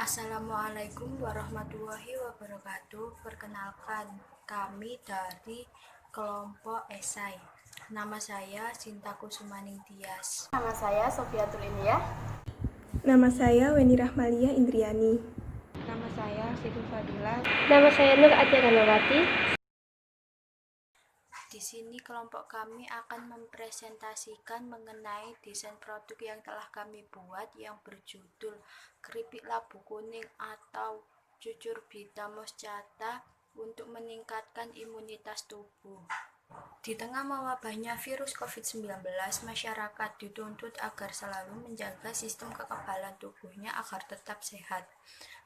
Assalamualaikum warahmatullahi wabarakatuh. Perkenalkan, kami dari kelompok esai. Nama saya Sinta Kusumaning Tias. Nama saya Sofiatul India. Nama saya Weni Rahmalia Indriani. Nama saya Siti Fadila. Nama saya Nur Adianawati. Di sini kelompok kami akan mempresentasikan mengenai desain produk yang telah kami buat yang berjudul Keripik Labu Kuning atau Cucur Bita Moschata untuk meningkatkan imunitas tubuh. Di tengah mewabahnya virus COVID-19, masyarakat dituntut agar selalu menjaga sistem kekebalan tubuhnya agar tetap sehat.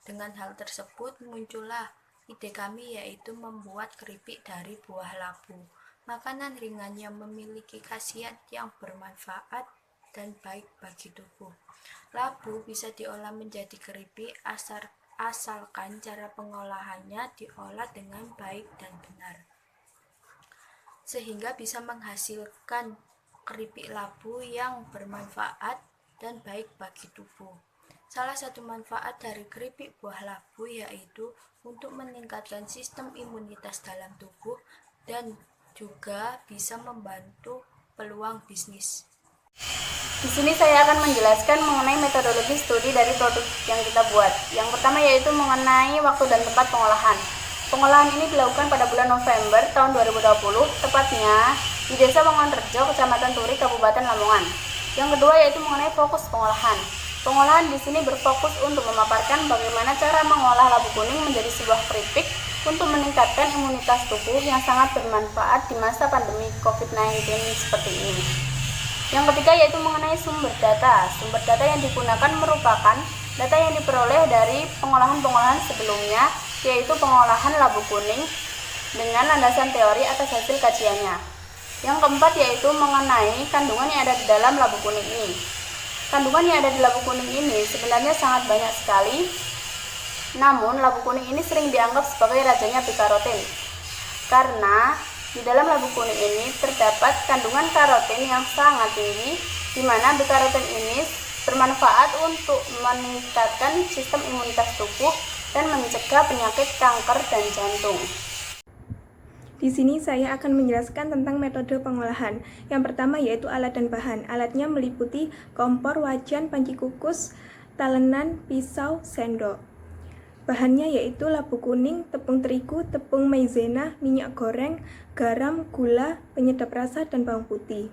Dengan hal tersebut muncullah ide kami, yaitu membuat keripik dari buah labu. Makanan ringan yang memiliki khasiat yang bermanfaat dan baik bagi tubuh. Labu bisa diolah menjadi keripik asalkan cara pengolahannya diolah dengan baik dan benar, sehingga bisa menghasilkan keripik labu yang bermanfaat dan baik bagi tubuh. Salah satu manfaat dari keripik buah labu yaitu untuk meningkatkan sistem imunitas dalam tubuh dan juga bisa membantu peluang bisnis. Di sini saya akan menjelaskan mengenai metodologi studi dari produk yang kita buat. Yang pertama yaitu mengenai waktu dan tempat pengolahan. Pengolahan ini dilakukan pada bulan November tahun 2020, tepatnya di Desa Wongonrejo, Kecamatan Turi, Kabupaten Lamongan. Yang kedua yaitu mengenai fokus pengolahan. Pengolahan di sini berfokus untuk memaparkan bagaimana cara mengolah labu kuning menjadi sebuah keripik untuk meningkatkan imunitas tubuh yang sangat bermanfaat di masa pandemi COVID-19 seperti ini. Yang ketiga yaitu mengenai sumber data. Sumber data yang digunakan merupakan data yang diperoleh dari pengolahan-pengolahan sebelumnya, yaitu pengolahan labu kuning dengan landasan teori atas hasil kajiannya. Yang keempat yaitu mengenai kandungan yang ada di dalam labu kuning ini. Kandungan yang ada di labu kuning ini sebenarnya sangat banyak sekali, namun labu kuning ini sering dianggap sebagai rajanya beta-karotin, karena di dalam labu kuning ini terdapat kandungan karotin yang sangat tinggi, di mana beta-karotin ini bermanfaat untuk meningkatkan sistem imunitas tubuh dan mencegah penyakit kanker dan jantung. Di sini saya akan menjelaskan tentang metode pengolahan. Yang pertama yaitu alat dan bahan. Alatnya meliputi kompor, wajan, panci kukus, talenan, pisau, sendok. Bahannya yaitu labu kuning, tepung terigu, tepung maizena, minyak goreng, garam, gula, penyedap rasa, dan bawang putih.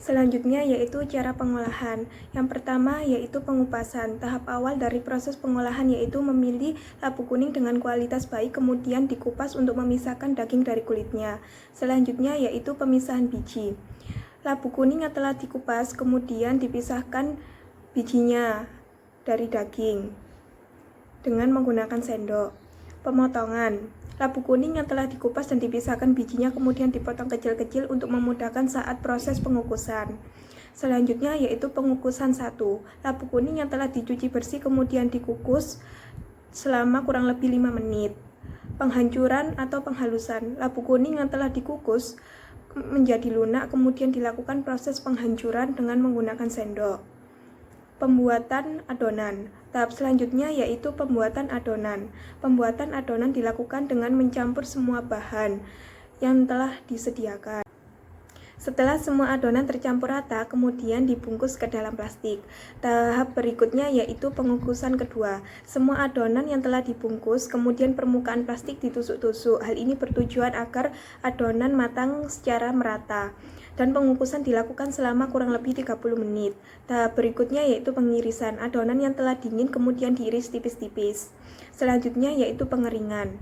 Selanjutnya yaitu cara pengolahan. Yang pertama yaitu pengupasan. Tahap awal dari proses pengolahan yaitu memilih labu kuning dengan kualitas baik, kemudian dikupas untuk memisahkan daging dari kulitnya. Selanjutnya yaitu pemisahan biji. Labu kuning yang telah dikupas kemudian dipisahkan bijinya dari daging dengan menggunakan sendok. Pemotongan. Labu kuning yang telah dikupas dan dipisahkan bijinya kemudian dipotong kecil-kecil untuk memudahkan saat proses pengukusan. Selanjutnya yaitu pengukusan 1. Labu kuning yang telah dicuci bersih kemudian dikukus selama kurang lebih 5 menit. Penghancuran atau penghalusan. Labu kuning yang telah dikukus menjadi lunak kemudian dilakukan proses penghancuran dengan menggunakan sendok. Pembuatan adonan. Tahap selanjutnya yaitu pembuatan adonan. Pembuatan adonan dilakukan dengan mencampur semua bahan yang telah disediakan. Setelah semua adonan tercampur rata, kemudian dibungkus ke dalam plastik. Tahap berikutnya yaitu pengukusan kedua. Semua adonan yang telah dibungkus, kemudian permukaan plastik ditusuk-tusuk. Hal ini bertujuan agar adonan matang secara merata. Dan pengukusan dilakukan selama kurang lebih 30 menit. Tahap berikutnya yaitu pengirisan. Adonan yang telah dingin kemudian diiris tipis-tipis. Selanjutnya yaitu pengeringan.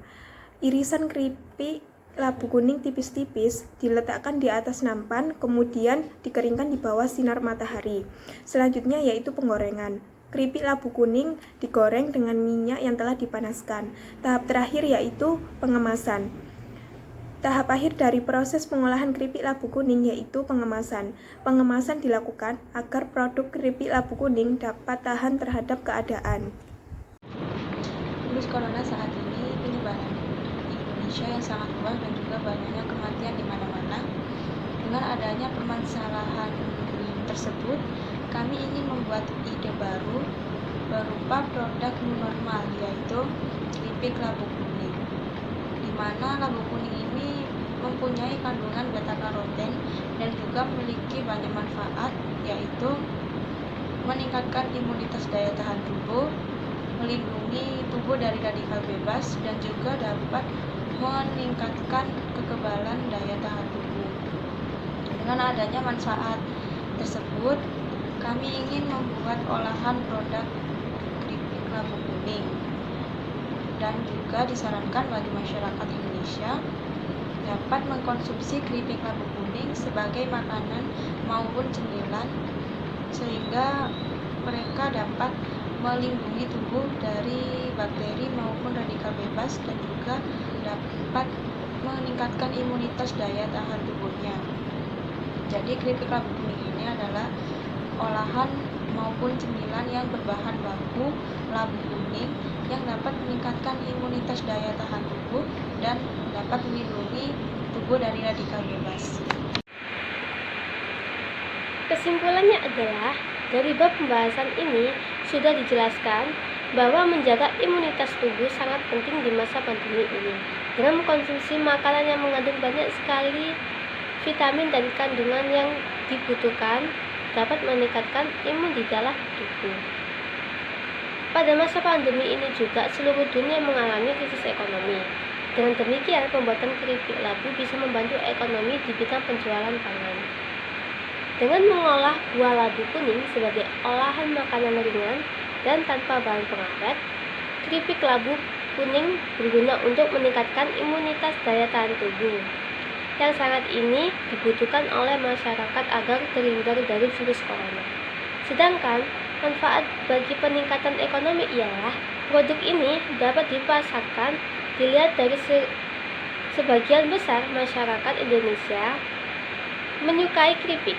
Irisan keripik labu kuning tipis-tipis diletakkan di atas nampan, kemudian dikeringkan di bawah sinar matahari. Selanjutnya yaitu penggorengan. Keripik labu kuning digoreng dengan minyak yang telah dipanaskan. Tahap terakhir yaitu pengemasan. Tahap akhir dari proses pengolahan keripik labu kuning yaitu pengemasan. Pengemasan dilakukan agar produk keripik labu kuning dapat tahan terhadap keadaan. Virus corona saat ini penyebaran di Indonesia yang sangat luas dan juga banyaknya kematian di mana-mana. Dengan adanya permasalahan tersebut, kami ingin membuat ide baru berupa produk new normal, yaitu keripik labu kuning, di mana labu kuning ini mempunyai kandungan beta-karoten dan juga memiliki banyak manfaat, yaitu meningkatkan imunitas daya tahan tubuh, melindungi tubuh dari radikal bebas, dan juga dapat meningkatkan kekebalan daya tahan tubuh. Dengan adanya manfaat tersebut, kami ingin membuat olahan produk keripik labu kuning, dan juga disarankan bagi masyarakat Indonesia dapat mengkonsumsi keripik labu kuning sebagai makanan maupun cemilan, sehingga mereka dapat melindungi tubuh dari bakteri maupun radikal bebas dan juga dapat meningkatkan imunitas daya tahan tubuhnya. Jadi keripik labu kuning ini adalah olahan maupun cemilan yang berbahan baku labu kuning yang dapat meningkatkan imunitas daya tahan tubuh dan dapat melindungi tubuh dari radikal bebas. Kesimpulannya adalah, dari bab pembahasan ini sudah dijelaskan bahwa menjaga imunitas tubuh sangat penting di masa pandemi ini. Dengan mengkonsumsi makanan yang mengandung banyak sekali vitamin dan kandungan yang dibutuhkan, dapat meningkatkan imun di dalam tubuh. Pada masa pandemi ini juga seluruh dunia mengalami krisis ekonomi. Dengan demikian, pembuatan keripik labu bisa membantu ekonomi di bidang penjualan pangan. Dengan mengolah buah labu kuning sebagai olahan makanan ringan dan tanpa bahan pengawet, keripik labu kuning berguna untuk meningkatkan imunitas daya tahan tubuh yang sangat ini dibutuhkan oleh masyarakat agar terhindar dari virus corona. Sedangkan manfaat bagi peningkatan ekonomi ialah produk ini dapat dipasarkan. Dilihat dari sebagian besar masyarakat Indonesia menyukai keripik.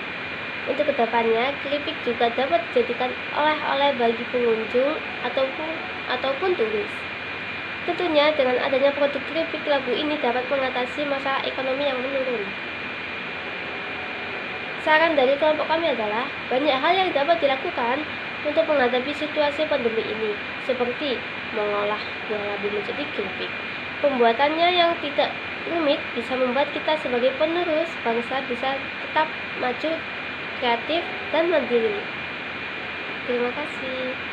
Untuk kedepannya, keripik juga dapat dijadikan oleh-oleh bagi pengunjung ataupun turis. Tentunya dengan adanya produk keripik labu ini dapat mengatasi masalah ekonomi yang menurun. Saran dari kelompok kami adalah banyak hal yang dapat dilakukan untuk menghadapi situasi pandemi ini, seperti mengolah buah labu menjadi keripik. Pembuatannya yang tidak rumit bisa membuat kita sebagai penerus bangsa bisa tetap maju, kreatif, dan mandiri. Terima kasih.